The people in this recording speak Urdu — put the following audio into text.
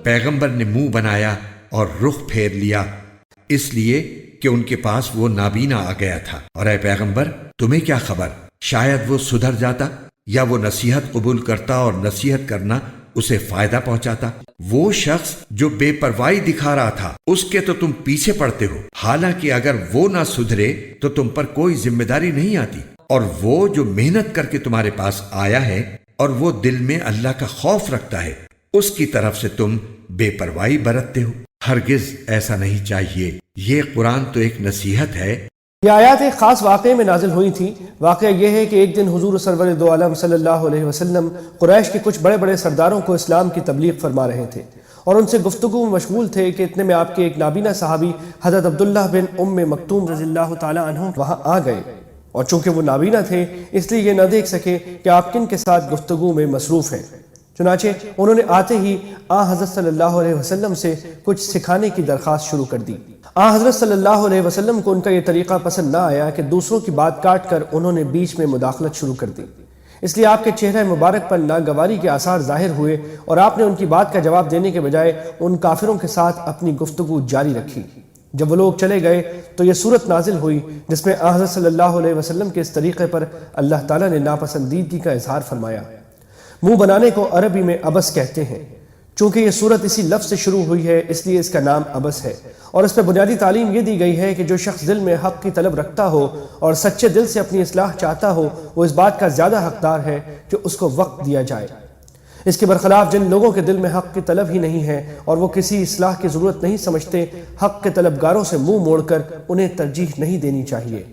پیغمبر نے منہ بنایا اور رخ پھیر لیا، اس لیے کہ ان کے پاس وہ نابینا آ گیا تھا۔ اور اے پیغمبر تمہیں کیا خبر، شاید وہ سدھر جاتا یا وہ نصیحت قبول کرتا اور نصیحت کرنا اسے فائدہ پہنچاتا۔ وہ شخص جو بے پرواہی دکھا رہا تھا اس کے تو تم پیچھے پڑتے ہو، حالانکہ اگر وہ نہ سدھرے تو تم پر کوئی ذمہ داری نہیں آتی۔ اور وہ جو محنت کر کے تمہارے پاس آیا ہے اور وہ دل میں اللہ کا خوف رکھتا ہے، اس کی طرف سے تم بے پرواہی برتتے ہو۔ ہرگز ایسا نہیں چاہیے، یہ قرآن تو ایک نصیحت ہے۔ یہ آیات ایک خاص واقعے میں نازل ہوئی تھیں۔ واقعہ یہ ہے کہ ایک دن حضور سرور دو عالم صلی اللہ علیہ وسلم قریش کے کچھ بڑے بڑے سرداروں کو اسلام کی تبلیغ فرما رہے تھے اور ان سے گفتگو میں مشغول تھے کہ اتنے میں آپ کے ایک نابینا صحابی حضرت عبداللہ بن ام مکتوم رضی اللہ تعالی عنہ وہاں آ گئے، اور چونکہ وہ نابینا تھے اس لیے یہ نہ دیکھ سکے کہ آپ کن کے ساتھ گفتگو میں مصروف ہیں۔ چنانچہ انہوں نے آتے ہی حضرت صلی اللہ علیہ وسلم سے کچھ سکھانے کی درخواست شروع کر دی۔ حضرت صلی اللہ علیہ وسلم کو ان کا یہ طریقہ پسند نہ آیا کہ دوسروں کی بات کاٹ کر انہوں نے بیچ میں مداخلت شروع کر دی، اس لیے آپ کے چہرہ مبارک پر ناگواری کے آثار ظاہر ہوئے اور آپ نے ان کی بات کا جواب دینے کے بجائے ان کافروں کے ساتھ اپنی گفتگو جاری رکھی۔ جب وہ لوگ چلے گئے تو یہ صورت نازل ہوئی جس میں حضرت صلی اللہ علیہ وسلم کے اس طریقے پر اللہ تعالیٰ نے ناپسندیدگی کا اظہار فرمایا۔ منہ بنانے کو عربی میں عبس کہتے ہیں۔ چونکہ یہ صورت اسی لفظ سے شروع ہوئی ہے اس لیے اس کا نام عبس ہے، اور اس پہ بنیادی تعلیم یہ دی گئی ہے کہ جو شخص دل میں حق کی طلب رکھتا ہو اور سچے دل سے اپنی اصلاح چاہتا ہو وہ اس بات کا زیادہ حقدار ہے کہ اس کو وقت دیا جائے۔ اس کے برخلاف جن لوگوں کے دل میں حق کی طلب ہی نہیں ہے اور وہ کسی اصلاح کی ضرورت نہیں سمجھتے، حق کے طلبگاروں سے منہ موڑ کر انہیں ترجیح نہیں دینی چاہیے۔